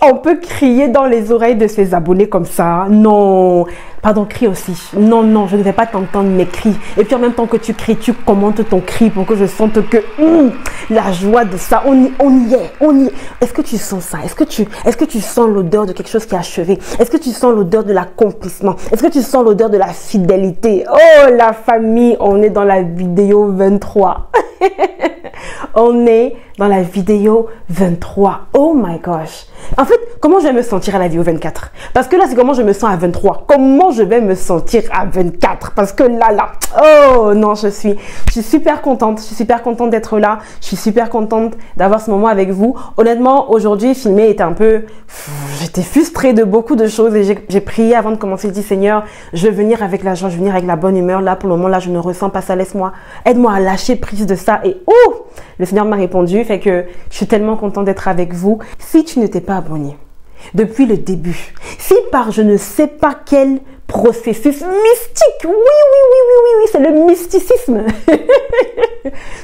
on peut crier dans les oreilles de ses abonnés comme ça? Non. Pardon, crie aussi. Non, non, je ne vais pas t'entendre mes cris. Et puis en même temps que tu cries, tu commentes ton cri pour que je sente que la joie de ça, on y est. Est-ce que tu sens ça? Est-ce que tu sens l'odeur de quelque chose qui est achevé? Est-ce que tu sens l'odeur de l'accomplissement? Est-ce que tu sens l'odeur de la fidélité? Oh, la famille, on est dans la vidéo 23. On est dans la vidéo 23. Oh my gosh. En fait, comment je vais me sentir à la vidéo 24? Parce que là, c'est comment je me sens à 23. Comment je vais me sentir à 24? Parce que là, oh non, je suis super contente. Je suis super contente d'être là. Je suis super contente d'avoir ce moment avec vous. Honnêtement, aujourd'hui, filmer était un peu... J'étais frustrée de beaucoup de choses et j'ai prié avant de commencer. J'ai dit, Seigneur, je veux venir avec la joie, je veux venir avec la bonne humeur. Là, pour le moment, là, je ne ressens pas ça. Laisse-moi, aide-moi à lâcher prise de ça. Et oh, le Seigneur m'a répondu. Fait que je suis tellement contente d'être avec vous. Si tu n'étais pas abonné depuis le début, si par je ne sais pas quel processus mystique, oui, c'est le mysticisme,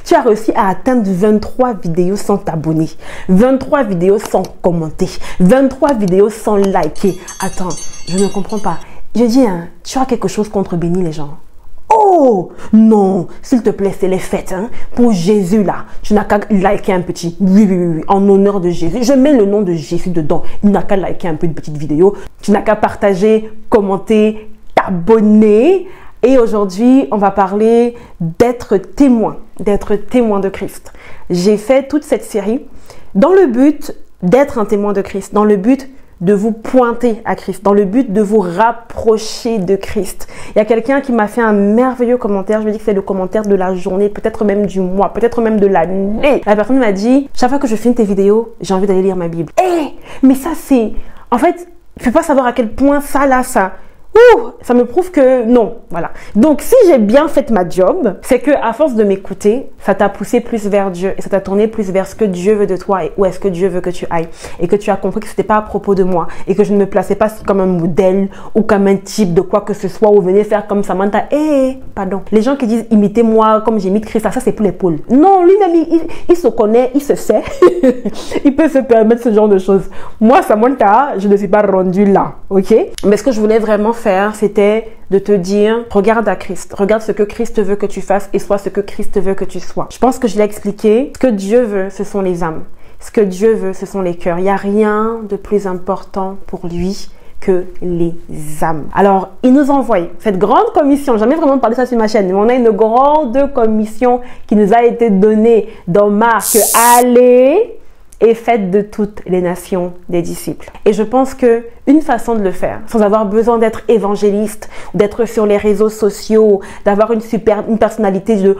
tu as réussi à atteindre 23 vidéos sans t'abonner, 23 vidéos sans commenter, 23 vidéos sans liker. Attends, je ne comprends pas. Je dis, hein, tu as quelque chose contre bénir les gens? Oh non, s'il te plaît, c'est les fêtes, hein. Pour Jésus là, tu n'as qu'à liker un petit, oui, en honneur de Jésus. Je mets le nom de Jésus dedans. Il n'a qu'à liker un peu une petite vidéo. Tu n'as qu'à partager, commenter, t'abonner. Et aujourd'hui, on va parler d'être témoin de Christ. J'ai fait toute cette série dans le but d'être un témoin de Christ, dans le but de vous pointer à Christ, dans le but de vous rapprocher de Christ. Il y a quelqu'un qui m'a fait un merveilleux commentaire. Je me dis que c'est le commentaire de la journée, peut-être même du mois, peut-être même de l'année. La personne m'a dit, chaque fois que je filme tes vidéos, j'ai envie d'aller lire ma Bible. Mais ça c'est... En fait, je ne peux pas savoir à quel point ça me prouve que non, voilà. Donc, si j'ai bien fait ma job, c'est que à force de m'écouter, ça t'a poussé plus vers Dieu et ça t'a tourné plus vers ce que Dieu veut de toi et où est-ce que Dieu veut que tu ailles et que tu as compris que c'était pas à propos de moi et que je ne me plaçais pas comme un modèle ou comme un type de quoi que ce soit ou venez faire comme Samantha. Pardon. Les gens qui disent imitez-moi comme j'imite Christ, ça c'est pour l'épaule. Non, lui-même, il se connaît, il se sait. Il peut se permettre ce genre de choses. Moi, Samantha, je ne suis pas rendue là, ok? Mais ce que je voulais vraiment faire, c'était de te dire, regarde à Christ, regarde ce que Christ veut que tu fasses et sois ce que Christ veut que tu sois. Je pense que je l'ai expliqué. Ce que Dieu veut, ce sont les âmes. Ce que Dieu veut, ce sont les cœurs. Il n'y a rien de plus important pour lui que les âmes. Alors, il nous envoie cette grande commission. J'ai jamais vraiment parlé de ça sur ma chaîne, mais on a une grande commission qui nous a été donnée dans Marc. Allez et faites de toutes les nations des disciples. Et je pense que une façon de le faire, sans avoir besoin d'être évangéliste, d'être sur les réseaux sociaux, d'avoir une personnalité de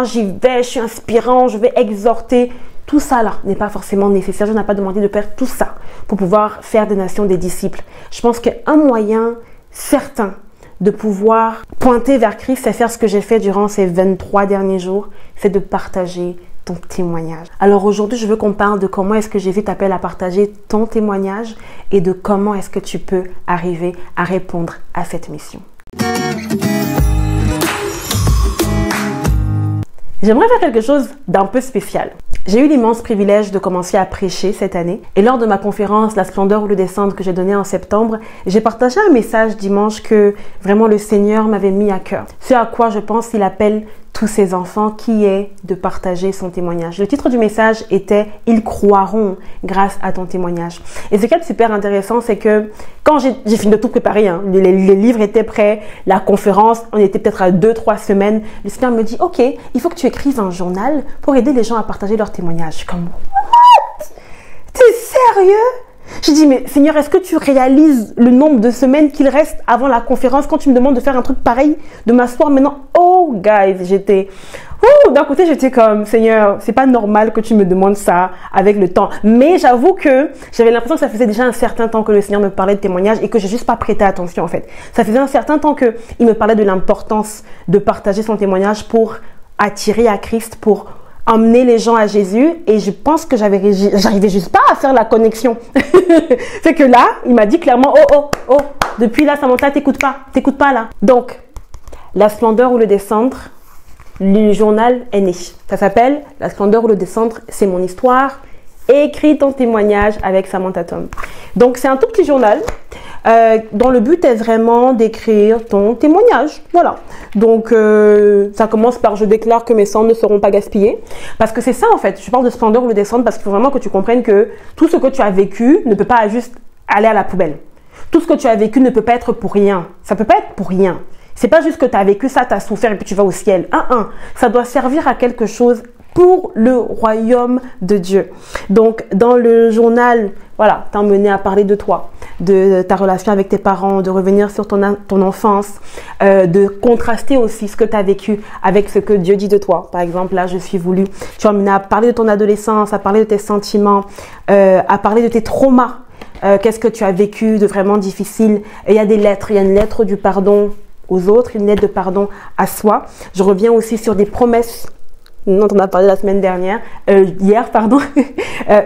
j'y vais, je suis inspirant, je vais exhorter. Tout ça là n'est pas forcément nécessaire. Je n'ai pas demandé de faire tout ça pour pouvoir faire des nations des disciples. Je pense qu'un moyen certain de pouvoir pointer vers Christ, c'est faire ce que j'ai fait durant ces 23 derniers jours, c'est de partager ton témoignage. Alors aujourd'hui, je veux qu'on parle de comment est-ce que Jésus t'appelle à partager ton témoignage et de comment est-ce que tu peux arriver à répondre à cette mission. J'aimerais faire quelque chose d'un peu spécial. J'ai eu l'immense privilège de commencer à prêcher cette année et lors de ma conférence La splendeur ou le descendre que j'ai donnée en septembre, j'ai partagé un message dimanche que vraiment le Seigneur m'avait mis à cœur. Ce à quoi je pense qu'il appelle tous ses enfants, qui est de partager son témoignage. Le titre du message était « Ils croiront grâce à ton témoignage ». Et ce qui est super intéressant, c'est que quand j'ai fini de tout préparer, hein, les livres étaient prêts, la conférence, on était peut-être à 2-3 semaines, le Seigneur me dit « Ok, il faut que tu écrives un journal pour aider les gens à partager leur témoignage. » Je suis comme « What? T'es sérieux ?» Je dis, mais Seigneur, est-ce que tu réalises le nombre de semaines qu'il reste avant la conférence quand tu me demandes de faire un truc pareil, de m'asseoir maintenant? Oh, guys, d'un côté, j'étais comme, Seigneur, c'est pas normal que tu me demandes ça avec le temps. Mais j'avoue que j'avais l'impression que ça faisait déjà un certain temps que le Seigneur me parlait de témoignage et que j'ai juste pas prêté attention, en fait. Ça faisait un certain temps qu'il me parlait de l'importance de partager son témoignage pour attirer à Christ, pour emmener les gens à Jésus, et je pense que j'arrivais juste pas à faire la connexion. C'est que là, il m'a dit clairement, oh, depuis là, Samantha, t'écoutes pas là. Donc, La splendeur ou le descendre, le journal est né. Ça s'appelle La splendeur ou le descendre, c'est mon histoire. et écris ton témoignage avec Samantha Tom. Donc, c'est un tout petit journal dont le but est vraiment d'écrire ton témoignage. Voilà. Donc, ça commence par « Je déclare que mes cendres ne seront pas gaspillées ». Parce que c'est ça, en fait. Je parle de splendeur ou de descendre parce qu'il faut vraiment que tu comprennes que tout ce que tu as vécu ne peut pas juste aller à la poubelle. Tout ce que tu as vécu ne peut pas être pour rien. Ça peut pas être pour rien. C'est pas juste que tu as vécu ça, tu as souffert et puis tu vas au ciel. Ça doit servir à quelque chose pour le royaume de Dieu. Donc, dans le journal, voilà, t'emmener à parler de toi, de ta relation avec tes parents, de revenir sur ton enfance, de contraster aussi ce que tu as vécu avec ce que Dieu dit de toi. Par exemple, là, je suis voulu. Tu emmener à parler de ton adolescence, à parler de tes sentiments, à parler de tes traumas. Qu'est-ce que tu as vécu de vraiment difficile? Et il y a des lettres. Il y a une lettre du pardon aux autres, une lettre de pardon à soi. Je reviens aussi sur des promesses dont on a parlé la semaine dernière, hier, pardon,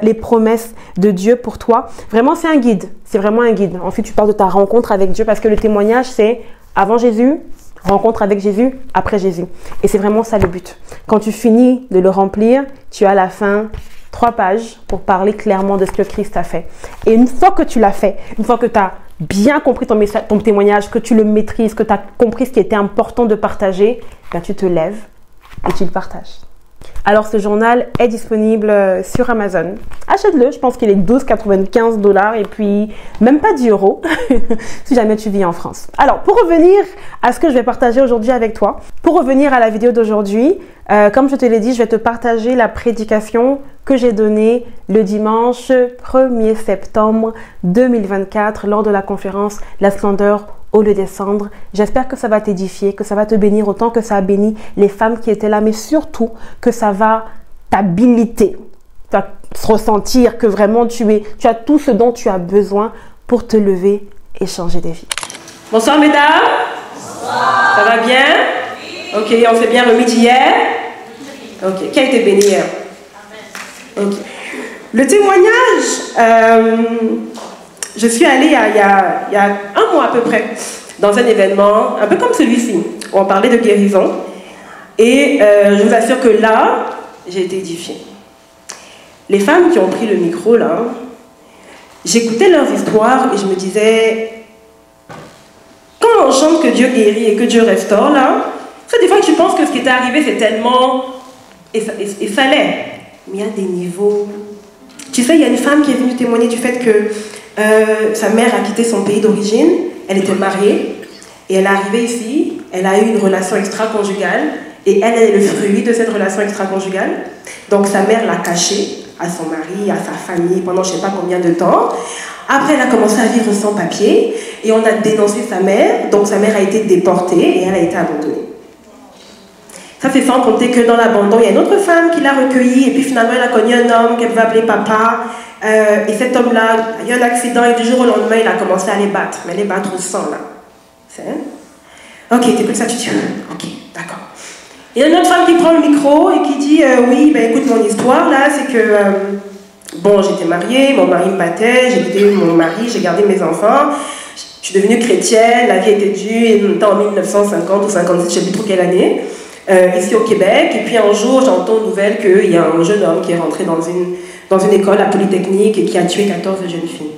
les promesses de Dieu pour toi. Vraiment, c'est un guide. C'est vraiment un guide. Ensuite, tu parles de ta rencontre avec Dieu parce que le témoignage, c'est avant Jésus, rencontre avec Jésus, après Jésus. Et c'est vraiment ça le but. Quand tu finis de le remplir, tu as à la fin 3 pages pour parler clairement de ce que Christ a fait. Et une fois que tu l'as fait, une fois que tu as bien compris ton message, ton témoignage, que tu le maîtrises, que tu as compris ce qui était important de partager, ben tu te lèves et tu le partages. Alors, ce journal est disponible sur Amazon. Achète-le, je pense qu'il est 12,95 $ et puis même pas 10 € si jamais tu vis en France. Alors, pour revenir à ce que je vais partager aujourd'hui avec toi, pour revenir à la vidéo d'aujourd'hui, comme je te l'ai dit, je vais te partager la prédication que j'ai donnée le dimanche 1er septembre 2024 lors de la conférence La Splendeur au lieu des cendres. J'espère que ça va t'édifier, que ça va te bénir autant que ça a béni les femmes qui étaient là, mais surtout que ça va t'habiliter. Tu vas ressentir que vraiment tu as tout ce dont tu as besoin pour te lever et changer de vie. Bonsoir mesdames. Bonsoir. Ça va bien? Oui. Ok, on s'est bien remis d'hier? Ok, qui a été béni hier? Amen. Ok. Le témoignage, je suis allée il y a 1 mois à peu près dans un événement un peu comme celui-ci où on parlait de guérison et je vous assure que là j'ai été édifiée. Les femmes qui ont pris le micro là, j'écoutais leurs histoires et je me disais, quand on chante que Dieu guérit et que Dieu restaure là, c'est des fois que tu penses que ce qui t'est arrivé c'est tellement et ça l'est, mais il y a des niveaux. Tu sais, il y a une femme qui est venue témoigner du fait que sa mère a quitté son pays d'origine, elle était mariée et elle est arrivée ici, elle a eu une relation extra-conjugale et elle est le fruit de cette relation extra-conjugale. Donc sa mère l'a cachée à son mari, à sa famille pendant je ne sais pas combien de temps. Après elle a commencé à vivre sans papier et on a dénoncé sa mère, donc sa mère a été déportée et elle a été abandonnée. Ça c'est sans compter que dans l'abandon, il y a une autre femme qui l'a recueillie et puis finalement elle a connu un homme qu'elle veut appeler papa. Et cet homme-là, il y a eu un accident et du jour au lendemain, il a commencé à les battre. Mais les battre au sang, là. C'est... Ok, t'écoutes ça, tu dis, ok, d'accord. Il y a une autre femme qui prend le micro et qui dit, oui, ben écoute, mon histoire, là, c'est que, bon, j'étais mariée, mon mari me battait, j'ai quitté mon mari, j'ai gardé mes enfants, je suis devenue chrétienne, la vie était dure, en 1950 ou 57, je ne sais plus trop quelle année, ici au Québec. Et puis un jour, j'entends une nouvelle qu'il y a un jeune homme qui est rentré dans une école à Polytechnique et qui a tué 14 jeunes filles.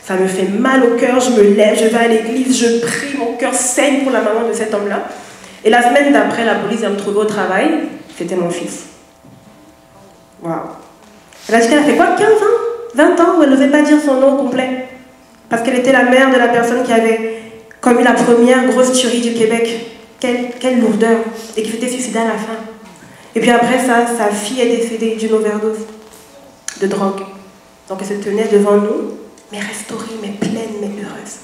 Ça me fait mal au cœur, je me lève, je vais à l'église, je prie, mon cœur saigne pour la maman de cet homme-là. Et la semaine d'après, la police vient me trouver au travail, c'était mon fils. Waouh. Elle a dit qu'elle a fait quoi, 15 ans 20 ans où elle n'osait pas dire son nom complet. Parce qu'elle était la mère de la personne qui avait commis la première grosse tuerie du Québec. Quelle lourdeur. Et qui s'était suicidée à la fin. Et puis après ça, sa fille est décédée d'une overdose de drogue. Donc elle se tenait devant nous, mais restaurée, mais pleine, mais heureuse.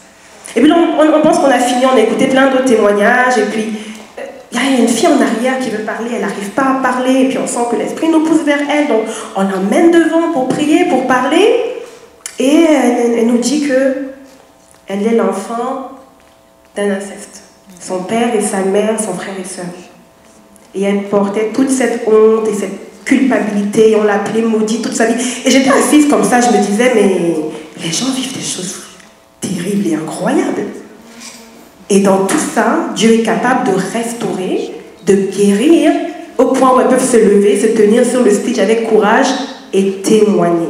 Et puis là, on pense qu'on a fini, on a écouté plein d'autres témoignages, et puis il y a une fille en arrière qui veut parler, elle n'arrive pas à parler, et puis on sent que l'esprit nous pousse vers elle, donc on l'emmène devant pour prier, pour parler, et elle nous dit qu'elle est l'enfant d'un inceste. Son père et sa mère sont frères et sœurs. Et elle portait toute cette honte et cette culpabilité, et on l'appelait maudit toute sa vie. Et j'étais assise comme ça, je me disais, mais les gens vivent des choses terribles et incroyables. Et dans tout ça, Dieu est capable de restaurer, de guérir, au point où elles peuvent se lever, se tenir sur le stage avec courage et témoigner.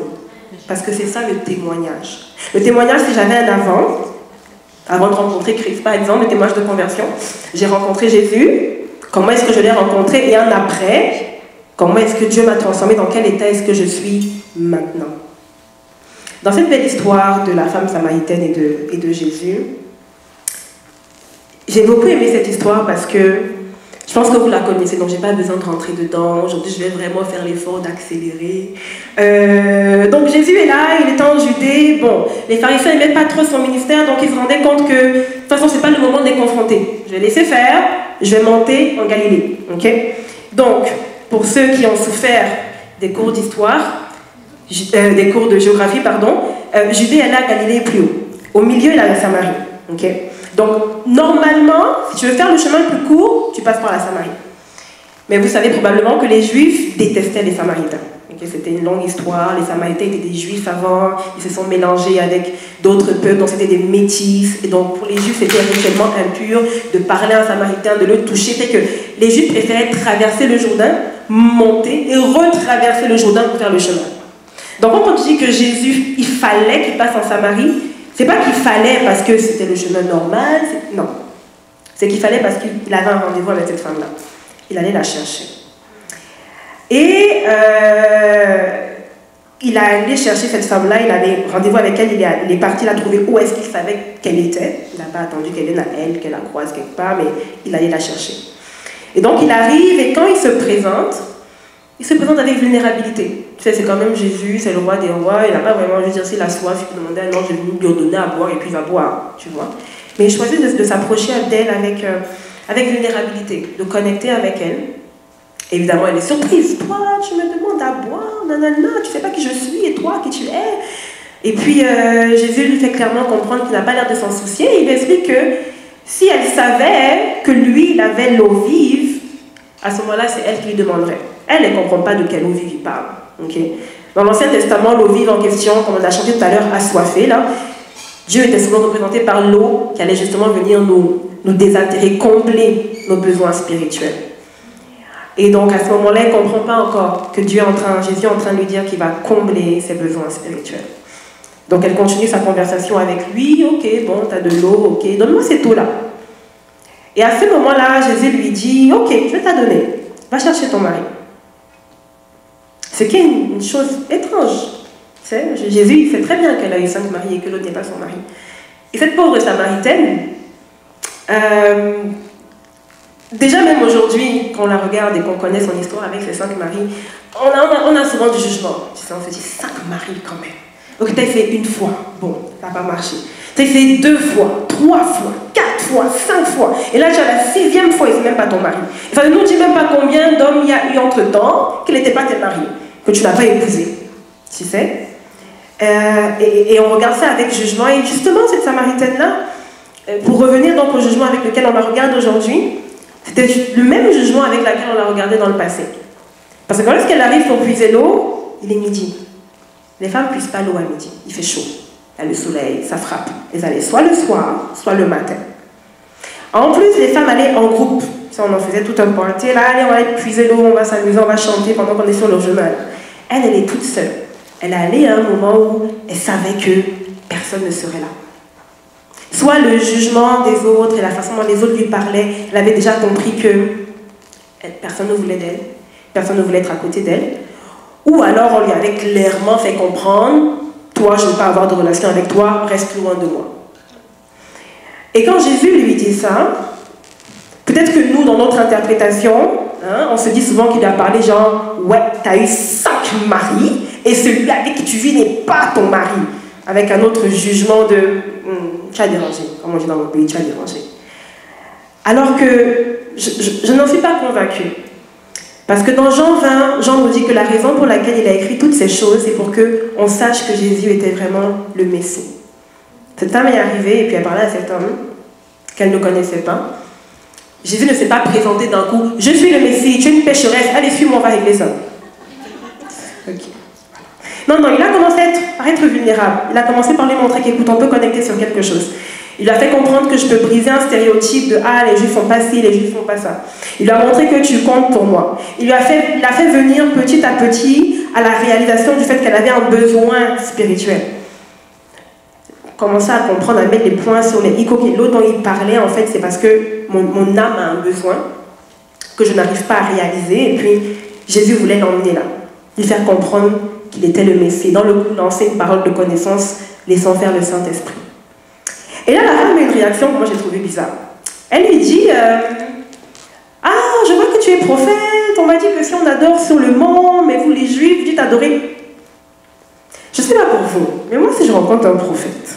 Parce que c'est ça le témoignage. Le témoignage, si j'avais un avant de rencontrer Christ, par exemple, le témoignage de conversion, j'ai rencontré Jésus, comment est-ce que je l'ai rencontré, et un après, comment est-ce que Dieu m'a transformé, dans quel état est-ce que je suis maintenant. Dans cette belle histoire de la femme samaritaine et de Jésus, j'ai beaucoup aimé cette histoire parce que je pense que vous la connaissez, donc je n'ai pas besoin de rentrer dedans. Aujourd'hui, je vais vraiment faire l'effort d'accélérer. Donc Jésus est là, il est en Judée. Bon, les pharisiens n'aimaient pas trop son ministère, donc ils se rendaient compte que de toute façon, ce n'est pas le moment de les confronter. Je vais laisser faire, je vais monter en Galilée. Okay? Donc, pour ceux qui ont souffert des cours d'histoire, des cours de géographie, pardon, Judée est là, Galilée est plus haut. Au milieu, il y a la Samarie. Okay? Donc, normalement, si tu veux faire le chemin le plus court, tu passes par la Samarie. Mais vous savez probablement que les Juifs détestaient les Samaritains. Okay? C'était une longue histoire. Les Samaritains étaient des Juifs avant, ils se sont mélangés avec d'autres peuples, donc c'était des métis. Et donc, pour les Juifs, c'était rituellement impur de parler à un Samaritain, de le toucher. Fait que les Juifs préféraient traverser le Jourdain, monter et retraverser le Jourdain pour faire le chemin. Donc, quand on dit que Jésus, il fallait qu'il passe en Samarie, c'est pas qu'il fallait parce que c'était le chemin normal, non. C'est qu'il fallait parce qu'il avait un rendez-vous avec cette femme-là. Il allait la chercher. Et il a allé chercher cette femme-là, il avait rendez-vous avec elle, il est parti la trouver où est-ce qu'il savait qu'elle était. Il n'a pas attendu qu'elle vienne à elle, qu'elle la croise quelque part, mais il allait la chercher. Et donc il arrive, et quand il se présente avec vulnérabilité. Tu sais, c'est quand même Jésus, c'est le roi des rois, il n'a pas vraiment, je veux dire, s'il a soif, il peut demander à un ange de lui donner à boire et puis il va boire, tu vois. Mais il choisit de s'approcher d'elle avec vulnérabilité, de connecter avec elle. Évidemment, elle est surprise. Toi, tu me demandes à boire, nanana, tu sais pas qui je suis et toi, qui tu es. Et puis, Jésus lui fait clairement comprendre qu'il n'a pas l'air de s'en soucier. Il lui explique que si elle savait que lui, il avait l'eau vive, à ce moment-là, c'est elle qui lui demanderait. Elle ne comprend pas de quelle eau vive il parle. Okay? Dans l'Ancien Testament, l'eau vive en question, comme on a chanté tout à l'heure, assoiffée, là, Dieu était souvent représenté par l'eau qui allait justement venir nous désaltérer, combler nos besoins spirituels. Et donc, à ce moment-là, elle ne comprend pas encore que Jésus est en train de lui dire qu'il va combler ses besoins spirituels. Donc, elle continue sa conversation avec lui. Ok, bon, tu as de l'eau, ok, donne-moi cette eau-là. Et à ce moment-là, Jésus lui dit, ok, je vais t'en donner. Va chercher ton mari. Ce qui est une chose étrange. Jésus sait très bien qu'elle a eu 5 maris et que l'autre n'est pas son mari. Et cette pauvre Samaritaine, déjà même aujourd'hui, quand on la regarde et qu'on connaît son histoire avec ses 5 maris, on a souvent du jugement. Tu sais, on se dit 5 maris quand même. Donc tu as fait une fois, bon, ça n'a pas marché. Tu as fait 2 fois, 3 fois, 4 fois, 5 fois. Et là, tu as la 6e fois et c'est même pas ton mari. Ça ne nous dit même pas combien d'hommes il y a eu entre-temps qui n'étaient pas tes maris, que tu n'as pas épousé. Tu sais et on regarde ça avec jugement. Et justement, cette Samaritaine-là, pour revenir donc au jugement avec lequel on la regarde aujourd'hui, c'était le même jugement avec lequel on la regardait dans le passé. Parce que quand est-ce qu'elle arrive pour puiser l'eau, il est midi. Les femmes ne puisent pas l'eau à midi, il fait chaud. Il y a le soleil, ça frappe. Elles allaient soit le soir, soit le matin. En plus, les femmes allaient en groupe. Ça, on en faisait tout un party. Là, allez, on va aller puiser l'eau, on va s'amuser, on va chanter pendant qu'on est sur le chemin. Elle est toute seule. Elle allait à un moment où elle savait que personne ne serait là. Soit le jugement des autres et la façon dont les autres lui parlaient, elle avait déjà compris que personne ne voulait d'elle, personne ne voulait être à côté d'elle. Ou alors on lui avait clairement fait comprendre, toi je ne veux pas avoir de relation avec toi, reste loin de moi. Et quand Jésus lui dit ça, peut-être que nous dans notre interprétation, on se dit souvent qu'il a parlé genre, ouais, tu as eu 5 maris et celui avec qui tu vis n'est pas ton mari. Avec un autre jugement de tu as dérangé, comme on dit dans mon pays, tu as dérangé. Alors que je n'en suis pas convaincue. Parce que dans Jean 20, Jean nous dit que la raison pour laquelle il a écrit toutes ces choses, c'est pour qu'on sache que Jésus était vraiment le Messie. Cette femme est arrivée et puis elle parlait à cet homme qu'elle ne connaissait pas. Jésus ne s'est pas présenté d'un coup, je suis le Messie, tu es une pécheresse, allez, suis-moi, on va régler ça. Ok. Non, il a commencé à être vulnérable. Il a commencé par lui montrer qu'écoute, on peut connecter sur quelque chose. Il lui a fait comprendre que je peux briser un stéréotype de « Ah, les juifs font pas ci, les juifs font pas ça ». Il lui a montré que tu comptes pour moi. Il l'a fait venir petit à petit à la réalisation du fait qu'elle avait un besoin spirituel. Commencer à comprendre, à mettre les points sur les i. L'autre dont il parlait, en fait, c'est parce que mon âme a un besoin que je n'arrive pas à réaliser. Et puis, Jésus voulait l'emmener là. Lui faire comprendre qu'il était le Messie. Dans le coup, lancer une parole de connaissance, laissant faire le Saint-Esprit. Et là, la femme a une réaction que moi j'ai trouvée bizarre. Elle lui dit Ah, je vois que tu es prophète. On m'a dit que si on adore sur le mont, mais vous les Juifs, vous dites adorer. Je ne sais pas pour vous, mais moi, si je rencontre un prophète,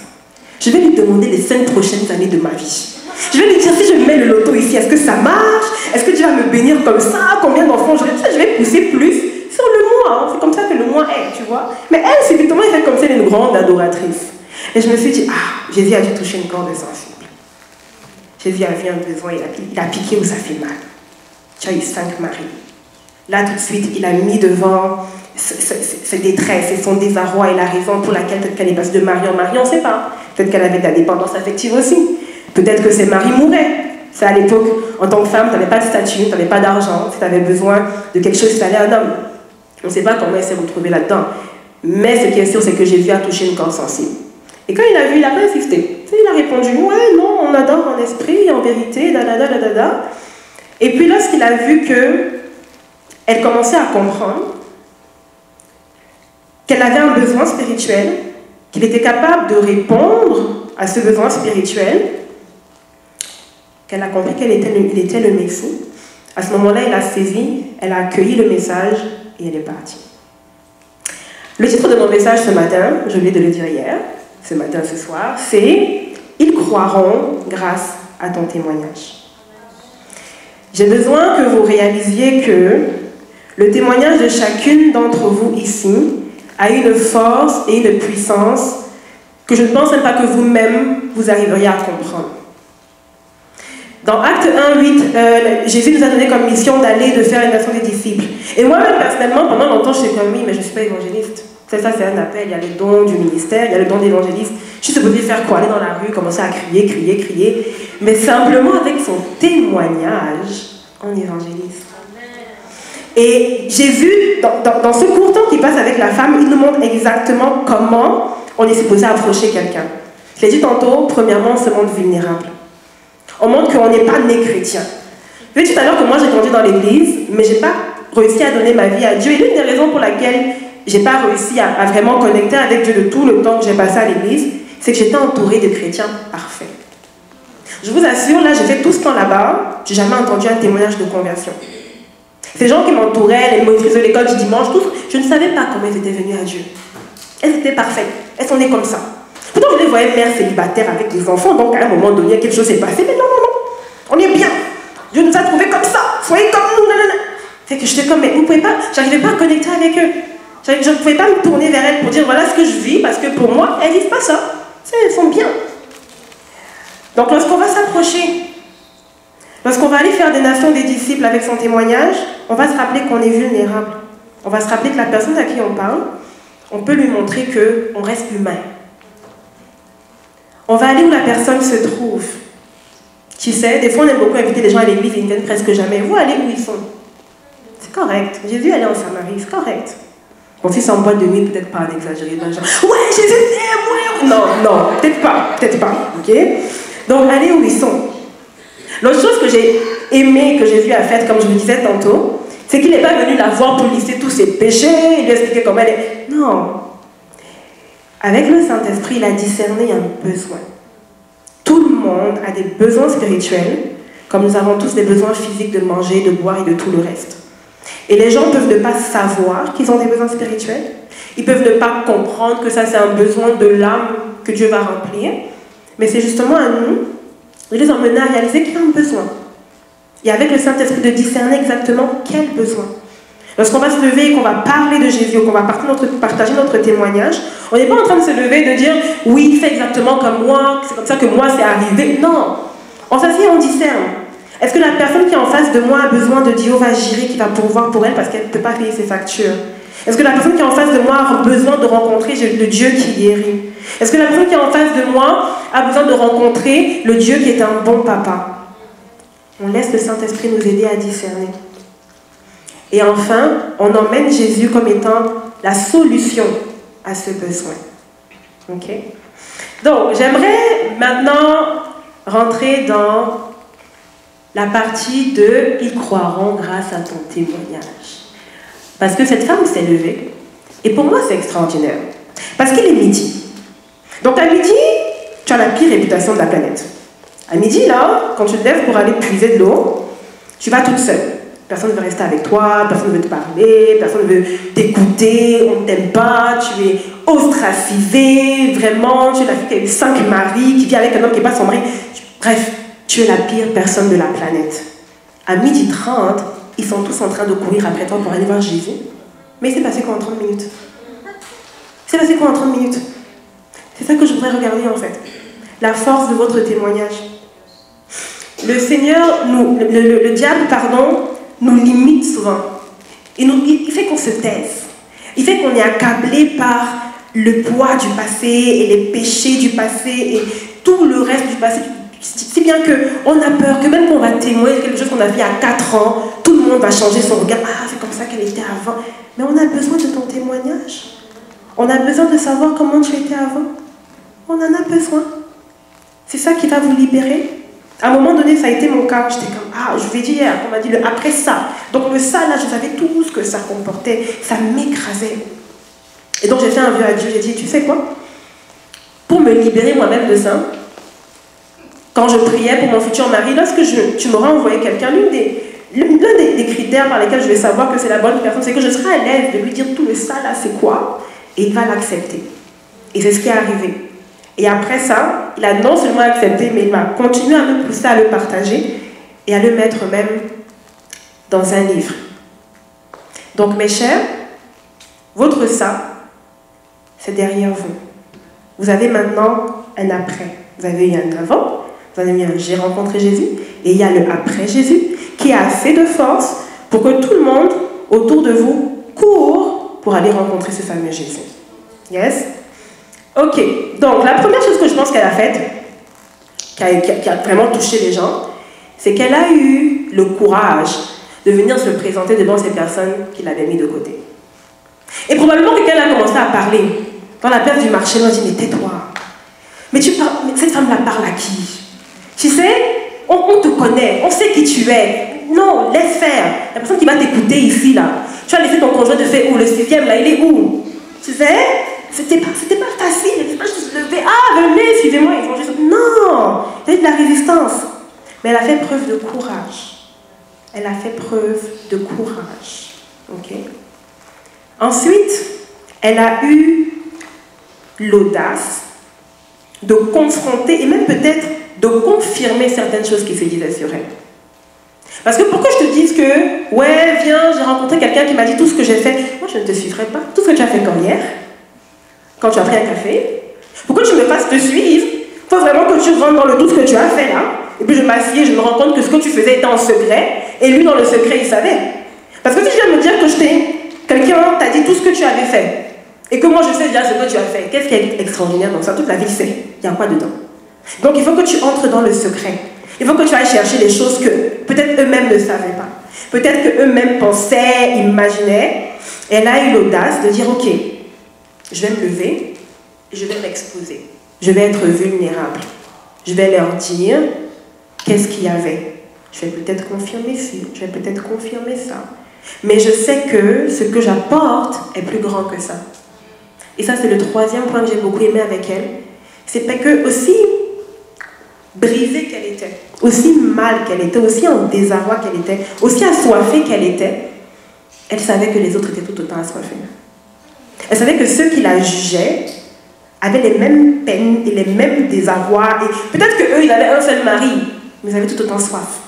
je vais lui demander les 5 prochaines années de ma vie. Je vais lui dire, si je mets le loto ici, est-ce que ça marche? Est-ce que tu vas me bénir comme ça? Combien d'enfants j'aurai? Je vais pousser plus sur le mois. Hein. C'est comme ça que le mois est, tu vois. Mais elle, subitement, elle fait comme si elle est une grande adoratrice. Et je me suis dit, ah, Jésus a dû toucher une corde sensible. Jésus a vu un besoin, il a piqué où ça fait mal. Tu as eu 5 maris. Là, tout de suite, il a mis devant ses détresses et son désarroi et la raison pour laquelle peut-être qu'elle est passée de mari en mari, on ne sait pas. Peut-être qu'elle avait de la dépendance affective aussi. Peut-être que ses maris mouraient. C'est à l'époque, en tant que femme, tu n'avais pas de statut, tu n'avais pas d'argent. Si tu avais besoin de quelque chose, il fallait un homme. On ne sait pas comment elle s'est retrouvée là-dedans. Mais ce qui est sûr, c'est que Jésus a touché une corde sensible. Et quand il a vu, il n'a pas insisté. Il a répondu, ouais, non, on adore en esprit, en vérité, da. Et puis lorsqu'il a vu qu'elle commençait à comprendre qu'elle avait un besoin spirituel, qu'il était capable de répondre à ce besoin spirituel, qu'elle a compris qu'il était le Messie. À ce moment-là, elle a saisi, elle a accueilli le message et elle est partie. Le titre de mon message ce matin, je viens de le dire hier, ce matin, ce soir, c'est « Ils croiront grâce à ton témoignage ». J'ai besoin que vous réalisiez que le témoignage de chacune d'entre vous ici a une force et une puissance que je ne pense même pas que vous-même vous arriveriez à comprendre. Dans Acte 1, 8, Jésus nous a donné comme mission d'aller, de faire une nation des disciples. Et moi-même, personnellement, pendant longtemps, je suis comme oui, mais je ne suis pas évangéliste. Ça, c'est un appel, il y a le don du ministère, il y a le don d'évangéliste. Je suis supposée faire quoi? Aller dans la rue, commencer à crier. Mais simplement avec son témoignage, on évangélise. Et Jésus, dans ce court temps qu'il passe avec la femme, il nous montre exactement comment on est supposé approcher quelqu'un. Je l'ai dit tantôt, premièrement, on se montre vulnérable. On montre qu'on n'est pas né chrétien. Vous savez tout à l'heure que moi j'ai grandi dans l'église, mais je n'ai pas réussi à donner ma vie à Dieu. Et l'une des raisons pour laquelle je n'ai pas réussi à vraiment connecter avec Dieu de tout le temps que j'ai passé à l'église, c'est que j'étais entourée de chrétiens parfaits. Je vous assure, là, j'ai fait tout ce temps là-bas, je n'ai jamais entendu un témoignage de conversion. Ces gens qui m'entouraient, les monitrices de l'école du dimanche, tous, je ne savais pas comment elles étaient venues à Dieu. Elles étaient parfaites, elles sont nées comme ça. Pourtant, je les voyais mères célibataires avec des enfants, donc à un moment donné, quelque chose s'est passé, mais non, on est bien. Dieu nous a trouvés comme ça, soyez comme nous, nanana. Fait que j'étais comme, mais vous pouvez pas, j'arrivais pas à connecter avec eux. Je ne pouvais pas me tourner vers elles pour dire, voilà ce que je vis, parce que pour moi, elles vivent pas ça. Elles sont bien. Donc lorsqu'on va s'approcher, lorsqu'on va aller faire des nations des disciples avec son témoignage, on va se rappeler qu'on est vulnérable. On va se rappeler que la personne à qui on parle, on peut lui montrer qu'on reste humain. On va aller où la personne se trouve. Tu sais, des fois on aime beaucoup inviter les gens à l'église et ils ne viennent presque jamais. Vous allez où ils sont. C'est correct. Jésus allait en Samarie, c'est correct. Bon, si c'est en boîte de nuit, peut-être pas en exagérer dans le genre. Ouais, Jésus t'aime, ouais. Non, peut-être pas, ok? Donc, allez où ils sont. L'autre chose que j'ai aimé que Jésus a faite, comme je vous disais tantôt, c'est qu'il n'est pas venu la voir pour lister tous ses péchés, il lui expliquer comment elle est. Non. Avec le Saint-Esprit, il a discerné un besoin. Tout le monde a des besoins spirituels, comme nous avons tous des besoins physiques de manger, de boire et de tout le reste. Et les gens peuvent ne pas savoir qu'ils ont des besoins spirituels. Ils peuvent ne pas comprendre que ça, c'est un besoin de l'âme que Dieu va remplir. Mais c'est justement à nous de les emmener à réaliser qu'il y a un besoin. Et avec le Saint-Esprit, de discerner exactement quel besoin. Lorsqu'on va se lever et qu'on va parler de Jésus, ou qu'on va partager notre témoignage, on n'est pas en train de se lever et de dire « Oui, fais exactement comme moi, c'est comme ça que moi c'est arrivé ». Non, on s'assied et on discerne. Est-ce que la personne qui est en face de moi a besoin de Jéhovah Jireh qui va pourvoir pour elle parce qu'elle ne peut pas payer ses factures? Est-ce que la personne qui est en face de moi a besoin de rencontrer le Dieu qui guérit? Est-ce que la personne qui est en face de moi a besoin de rencontrer le Dieu qui est un bon papa. On laisse le Saint-Esprit nous aider à discerner. Et enfin, on emmène Jésus comme étant la solution à ce besoin. Ok? Donc, j'aimerais maintenant rentrer dans la partie de « Ils croiront grâce à ton témoignage ». Parce que cette femme s'est levée, et pour moi c'est extraordinaire. Parce qu'il est midi. Donc à midi, tu as la pire réputation de la planète. À midi, là, quand tu te lèves pour aller puiser de l'eau, tu vas toute seule. Personne ne veut rester avec toi, personne ne veut te parler, personne ne veut t'écouter, on ne t'aime pas, tu es ostracisée, vraiment, tu es la fille qui a eu 5 maris, qui vit avec un homme qui n'est pas son mari. Bref, tu es la pire personne de la planète. À 12h30, ils sont tous en train de courir après toi pour aller voir Jésus. Mais il s'est passé quoi en 30 minutes? C'est passé quoi en 30 minutes? C'est ça que je voudrais regarder en fait. La force de votre témoignage. Le Seigneur, le diable, pardon, nous limite souvent. Il fait qu'on se taise. Il fait qu'on est accablé par le poids du passé et les péchés du passé et tout le reste du passé. Si bien qu'on a peur que même quand on va témoigner quelque chose qu'on a fait à 4 ans, tout le monde va changer son regard. Ah, c'est comme ça qu'elle était avant. Mais on a besoin de ton témoignage. On a besoin de savoir comment tu étais avant. On en a besoin. C'est ça qui va vous libérer. À un moment donné, ça a été mon cas. J'étais comme, ah, je vous ai dit hier, on m'a dit le après ça. Donc le ça, là, je savais tout ce que ça comportait. Ça m'écrasait. Et donc j'ai fait un vœu à Dieu. J'ai dit, tu sais quoi? Pour me libérer moi-même de ça, quand je priais pour mon futur mari, lorsque tu m'auras envoyé quelqu'un, l'un des critères par lesquels je vais savoir que c'est la bonne personne, c'est que je serai à l'aise de lui dire tout le ça là, c'est quoi? Et il va l'accepter. Et c'est ce qui est arrivé. Et après ça, il a non seulement accepté, mais il m'a continué à me pousser à le partager et à le mettre même dans un livre. Donc mes chers, votre ça, c'est derrière vous. Vous avez maintenant un après. Vous avez eu un avant, vous avez eu un j'ai rencontré Jésus, et il y a le après Jésus, qui a assez de force pour que tout le monde autour de vous court pour aller rencontrer ce fameux Jésus. Yes? Ok, donc la première chose que je pense qu'elle a faite, qui a vraiment touché les gens, c'est qu'elle a eu le courage de venir se présenter devant ces personnes qui l'avaient mis de côté. Et probablement que quand elle a commencé à parler, dans la place du marché, elle a dit, mais tais-toi. Mais cette femme-là parle à qui? Tu sais, on te connaît, on sait qui tu es. Non, laisse faire. La personne qui va t'écouter ici, là, tu as laissé ton conjoint de faire où? Le 6e, là, il est où? Tu sais, c'était pas facile. C'est pas juste se lever. Ah, venez, suivez-moi. Ils vont juste... Non, il y a eu de la résistance. Mais elle a fait preuve de courage. Elle a fait preuve de courage. Ok? Ensuite, elle a eu l'audace de confronter et même peut-être de confirmer certaines choses qui se disaient sur elle. Parce que pourquoi je te dise que, ouais, viens, j'ai rencontré quelqu'un qui m'a dit tout ce que j'ai fait. Moi, je ne te suivrai pas. Tout ce que tu as fait comme hier, quand tu as pris un café, pourquoi tu me fasses te suivre? Il faut vraiment que tu rentres dans le tout ce que tu as fait là. Et puis je m'assieds et je me rends compte que ce que tu faisais était en secret. Et lui, dans le secret, il savait. Parce que si je viens me dire que quelqu'un t'a dit tout ce que tu avais fait, et que moi je sais déjà ce que tu as fait, qu'est-ce qui est extraordinaire dans ça? Toute la vie sait. Il y a quoi dedans? Donc il faut que tu entres dans le secret. Il faut que tu ailles chercher les choses que peut-être eux-mêmes ne savaient pas. Peut-être qu'eux-mêmes pensaient, imaginaient. Et elle a eu l'audace de dire, ok, je vais me lever, je vais m'exposer. Je vais être vulnérable. Je vais leur dire qu'est-ce qu'il y avait. Je vais peut-être confirmer ci, je vais peut-être confirmer ça. Mais je sais que ce que j'apporte est plus grand que ça. Et ça, c'est le troisième point que j'ai beaucoup aimé avec elle. C'est parce que aussi brisée qu'elle était, aussi mal qu'elle était, aussi en désarroi qu'elle était, aussi assoiffée qu'elle était, elle savait que les autres étaient tout autant assoiffés. Elle savait que ceux qui la jugeaient avaient les mêmes peines et les mêmes désarrois. Et peut-être qu'eux, ils avaient un seul mari, mais ils avaient tout autant soif.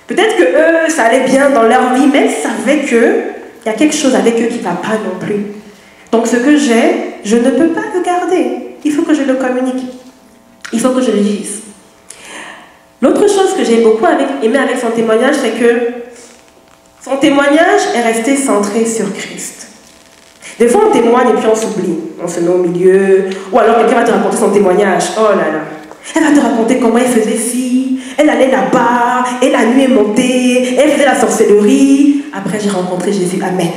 Peut-être qu'eux, ça allait bien dans leur vie, mais ils savaient qu'il y a quelque chose avec eux qui ne va pas non plus. Donc ce que j'ai, je ne peux pas le garder. Il faut que je le communique. Il faut que je le dise. L'autre chose que j'ai beaucoup aimé avec son témoignage, c'est que son témoignage est resté centré sur Christ. Des fois, on témoigne et puis on s'oublie. On se met au milieu. Ou alors quelqu'un va te raconter son témoignage. Oh là là. Elle va te raconter comment elle faisait ci, elle allait là-bas, et la nuit est montée, elle faisait la sorcellerie. Après, j'ai rencontré Jésus. Amen.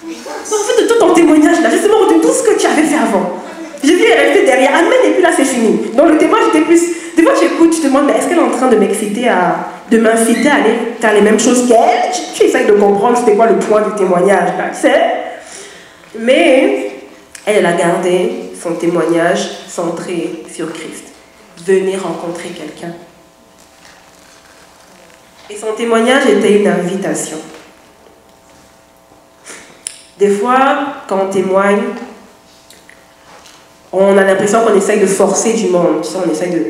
En fait, de tout ton témoignage là, j'ai seulement retenu tout ce que tu avais fait avant. Jésus est resté derrière. Amen, et puis là, c'est fini. Donc, le témoignage était plus. Des fois, tu écoutes, tu te demandes, mais est-ce qu'elle est en train de m'exciter de m'inciter à aller faire les mêmes choses qu'elle? Tu essayes de comprendre c'était quoi le point du témoignage, là, tu sais. Mais elle a gardé son témoignage centré sur Christ. Venez rencontrer quelqu'un. Et son témoignage était une invitation. Des fois, quand on témoigne, on a l'impression qu'on essaye de forcer du monde. Tu sais, on essaye de...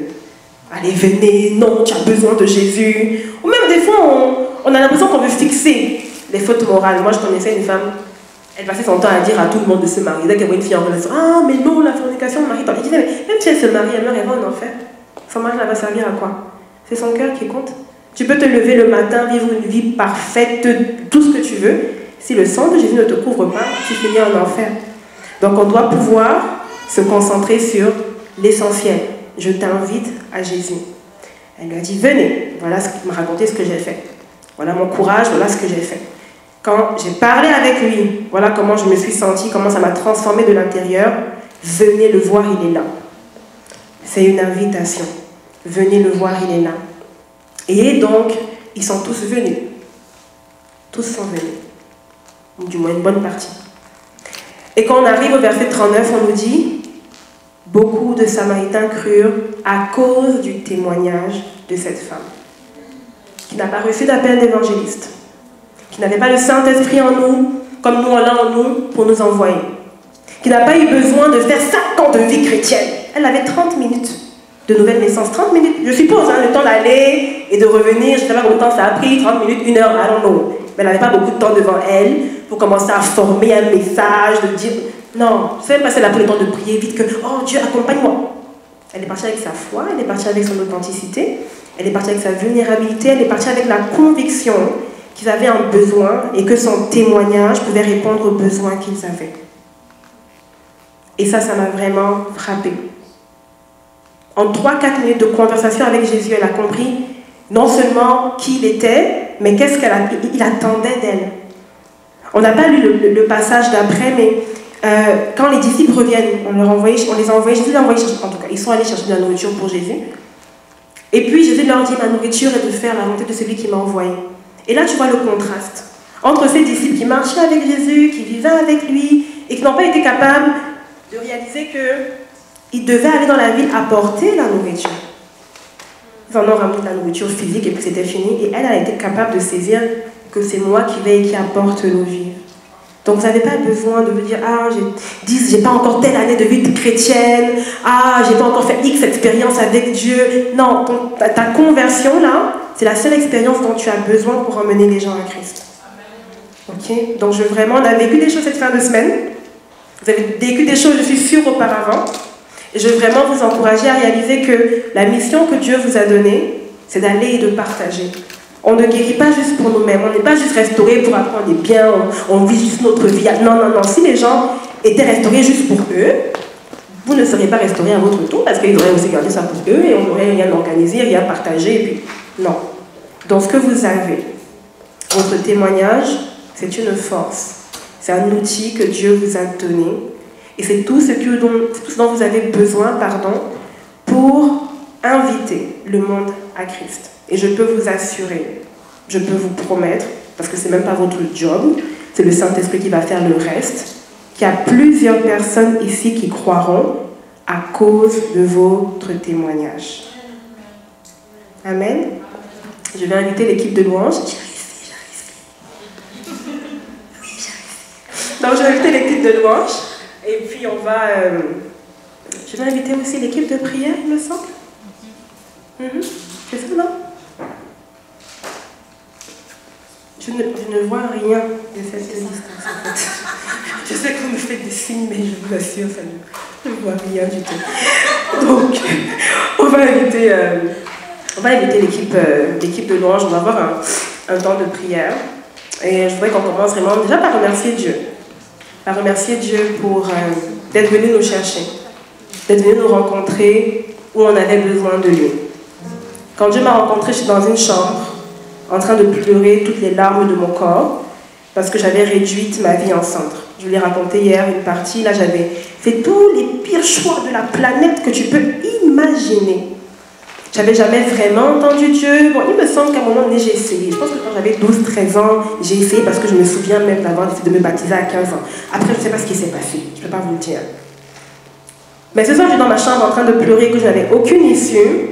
Allez, venez, non, tu as besoin de Jésus. Ou même des fois, on a l'impression qu'on veut fixer les fautes morales. Moi, je connaissais une femme, elle passait son temps à dire à tout le monde de se marier. Dès qu'elle voit une fille en relation, ah, mais non, la fornication, le mari. Elle disait, mais même si elle se marie, elle meurt, elle va en enfer. Son mari, elle va servir à quoi? C'est son cœur qui compte. Tu peux te lever le matin, vivre une vie parfaite, tout ce que tu veux. Si le sang de Jésus ne te couvre pas, tu finis en enfer. Donc, on doit pouvoir se concentrer sur l'essentiel. Je t'invite à Jésus. Elle lui a dit, venez, voilà ce qu'il m'a raconté, ce que j'ai fait. Voilà mon courage, voilà ce que j'ai fait. Quand j'ai parlé avec lui, voilà comment je me suis sentie, comment ça m'a transformée de l'intérieur. Venez le voir, il est là. C'est une invitation. Venez le voir, il est là. Et donc, ils sont tous venus. Tous sont venus. Ou du moins une bonne partie. Et quand on arrive au verset 39, on nous dit, beaucoup de Samaritains crurent à cause du témoignage de cette femme, qui n'a pas reçu d'appel d'évangéliste, qui n'avait pas le Saint-Esprit en nous, comme nous on l'a en nous, pour nous envoyer, qui n'a pas eu besoin de faire 5 ans de vie chrétienne. Elle avait 30 minutes de nouvelle naissance, 30 minutes, je suppose, le temps d'aller et de revenir, je ne sais pas combien de temps ça a pris, 30 minutes, 1 heure, I don't know. Mais elle n'avait pas beaucoup de temps devant elle pour commencer à former un message, de dire... Non, c'est même pas elle a pris le temps de prier vite que « Oh Dieu, accompagne-moi ». Elle est partie avec sa foi, elle est partie avec son authenticité, elle est partie avec sa vulnérabilité, elle est partie avec la conviction qu'ils avaient un besoin et que son témoignage pouvait répondre aux besoins qu'ils avaient. Et ça m'a vraiment frappée. En 3-4 minutes de conversation avec Jésus, elle a compris non seulement qui il était, mais qu'est-ce qu'il attendait d'elle. On n'a pas lu le passage d'après, mais quand les disciples reviennent, on les a envoyés, Jésus les a envoyés chercher, en tout cas, ils sont allés chercher de la nourriture pour Jésus. Et puis Jésus leur dit, ma nourriture est de faire la volonté de celui qui m'a envoyé. Et là, tu vois le contraste entre ces disciples qui marchaient avec Jésus, qui vivaient avec lui, et qui n'ont pas été capables de réaliser qu'ils devaient aller dans la ville apporter la nourriture. Ils en ont ramené de la nourriture physique et puis c'était fini. Et elle a été capable de saisir que c'est moi qui vais et qui apporte l'eau vive. Donc vous n'avez pas besoin de vous dire « Ah, j'ai pas encore telle année de vie chrétienne. Ah, j'ai pas encore fait X expérience avec Dieu. » Non, ta conversion là, c'est la seule expérience dont tu as besoin pour emmener les gens à Christ. Ok? Donc vraiment, on a vécu des choses cette fin de semaine. Vous avez vécu des choses, je suis sûre, auparavant. Et je veux vraiment vous encourager à réaliser que la mission que Dieu vous a donnée, c'est d'aller et de partager. On ne guérit pas juste pour nous-mêmes, on n'est pas juste restauré pour après on est bien, on vit juste notre vie. Non, non, non, si les gens étaient restaurés juste pour eux, vous ne serez pas restaurés à votre tour parce qu'ils auraient aussi gardé ça pour eux et on n'aurait rien organisé, rien partagé. Et puis, non. Donc ce que vous avez, votre témoignage, c'est une force. C'est un outil que Dieu vous a donné. Et c'est tout ce dont vous avez besoin, pour inviter le monde à Christ. Et je peux vous assurer, je peux vous promettre, parce que ce n'est même pas votre job, c'est le Saint-Esprit qui va faire le reste, qu'il y a plusieurs personnes ici qui croiront à cause de votre témoignage. Amen. Je vais inviter l'équipe de louange. Donc je vais inviter l'équipe de louange. Et puis on va... je vais inviter aussi l'équipe de prière, il me semble. C'est ça, non? Je ne vois rien de cette distance, en fait. Je sais qu'on me fait des signes, mais je vous assure, je ne vois rien du tout. Donc, on va inviter l'équipe de louange. On va avoir un temps de prière. Et je voudrais qu'on commence vraiment déjà par remercier Dieu. Par remercier Dieu pour d'être venu nous chercher, d'être venu nous rencontrer où on avait besoin de lui. Quand Dieu m'a rencontrée, j'étais dans une chambre, en train de pleurer toutes les larmes de mon corps, parce que j'avais réduit ma vie en cendres. Je vous l'ai raconté hier, une partie, là j'avais fait tous les pires choix de la planète que tu peux imaginer. J'avais jamais vraiment entendu Dieu. Bon, il me semble qu'à un moment donné, j'ai essayé. Je pense que quand j'avais 12-13 ans, j'ai essayé parce que je me souviens même d'avoir décidé de me baptiser à 15 ans. Après, je ne sais pas ce qui s'est passé. Je ne peux pas vous le dire. Mais ce soir, j'étais dans ma chambre en train de pleurer que je n'avais aucune issue.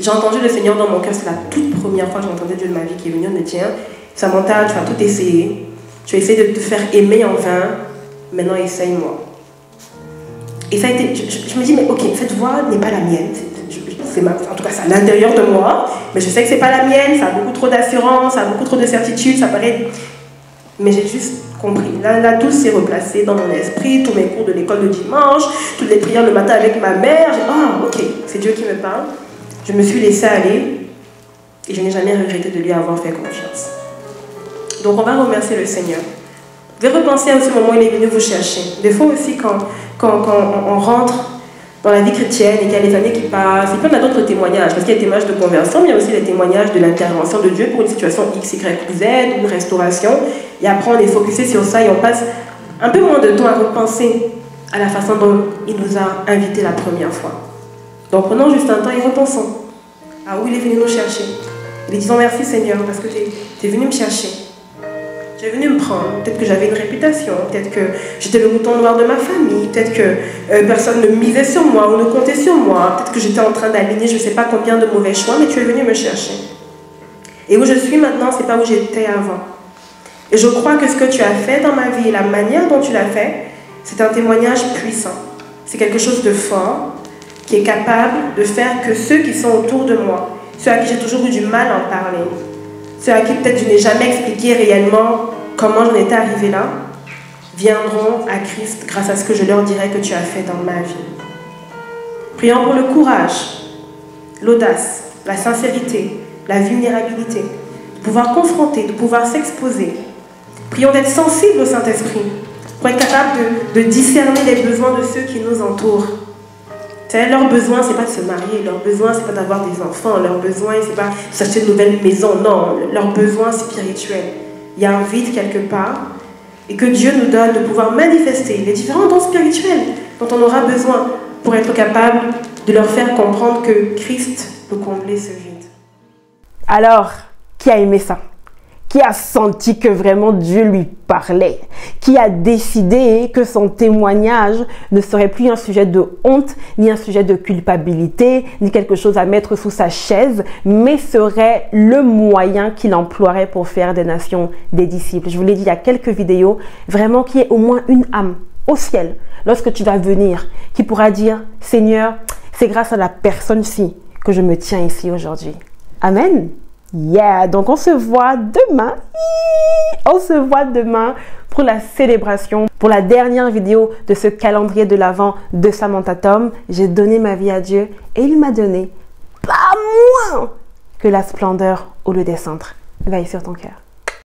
J'ai entendu le Seigneur dans mon cœur. C'est la toute première fois que j'entendais Dieu de ma vie qui est venu me dire, Samantha, tu vas tout essayer. Tu as essayé de te faire aimer en vain. Maintenant, essaye-moi. Et ça a été... Je me dis, mais ok, cette voix n'est pas la mienne. En tout cas, c'est à l'intérieur de moi, mais je sais que c'est pas la mienne, ça a beaucoup trop d'assurance, ça a beaucoup trop de certitude, ça paraît... Mais j'ai juste compris. Là, tout s'est replacé dans mon esprit, tous mes cours de l'école de dimanche, toutes les prières le matin avec ma mère. Ok, c'est Dieu qui me parle. Je me suis laissée aller et je n'ai jamais regretté de lui avoir fait confiance. Donc on va remercier le Seigneur. Vous devez repenser à ce moment où il est venu vous chercher. Des fois aussi, quand on rentre dans la vie chrétienne et qu'il y a les années qui passent, et puis on a d'autres témoignages, parce qu'il y a des témoignages de conversion, mais il y a aussi les témoignages de l'intervention de Dieu pour une situation X, Y ou Z, ou une restauration, et après on est focusé sur ça et on passe un peu moins de temps à repenser à la façon dont il nous a invités la première fois. Donc prenons juste un temps et repensons à où il est venu nous chercher. Et lui disons merci Seigneur, parce que tu es venu me chercher. Tu es venu me prendre. Peut-être que j'avais une réputation, peut-être que j'étais le mouton noir de ma famille, peut-être que personne ne misait sur moi ou ne comptait sur moi, peut-être que j'étais en train d'aligner je ne sais pas combien de mauvais choix, mais tu es venu me chercher. Et où je suis maintenant, ce n'est pas où j'étais avant. Et je crois que ce que tu as fait dans ma vie, la manière dont tu l'as fait, c'est un témoignage puissant. C'est quelque chose de fort qui est capable de faire que ceux qui sont autour de moi, ceux à qui j'ai toujours eu du mal à en parler, ceux à qui peut-être je n'ai jamais expliqué réellement comment j'en étais arrivée là, viendront à Christ grâce à ce que je leur dirai que tu as fait dans ma vie. Prions pour le courage, l'audace, la sincérité, la vulnérabilité, de pouvoir confronter, de pouvoir s'exposer. Prions d'être sensibles au Saint-Esprit, pour être capable de discerner les besoins de ceux qui nous entourent. Leur besoin, ce n'est pas de se marier, leur besoin, ce n'est pas d'avoir des enfants, leur besoin, ce n'est pas de s'acheter une nouvelle maison, non, leur besoin spirituel. Il y a un vide quelque part, et que Dieu nous donne de pouvoir manifester les différents dons spirituels dont on aura besoin pour être capable de leur faire comprendre que Christ peut combler ce vide. Alors, qui a aimé ça? Qui a senti que vraiment Dieu lui parlait? Qui a décidé que son témoignage ne serait plus un sujet de honte, ni un sujet de culpabilité, ni quelque chose à mettre sous sa chaise, mais serait le moyen qu'il emploierait pour faire des nations des disciples? Je vous l'ai dit il y a quelques vidéos, vraiment qu'il y ait au moins une âme au ciel, lorsque tu vas venir, qui pourra dire « Seigneur, c'est grâce à la personne-ci que je me tiens ici aujourd'hui. » Amen. Yeah, donc on se voit demain. On se voit demain pour la célébration, pour la dernière vidéo de ce calendrier de l'Avent de Samantha Tom. J'ai donné ma vie à Dieu et il m'a donné pas moins que la splendeur au lieu des cendres. Veille sur ton cœur.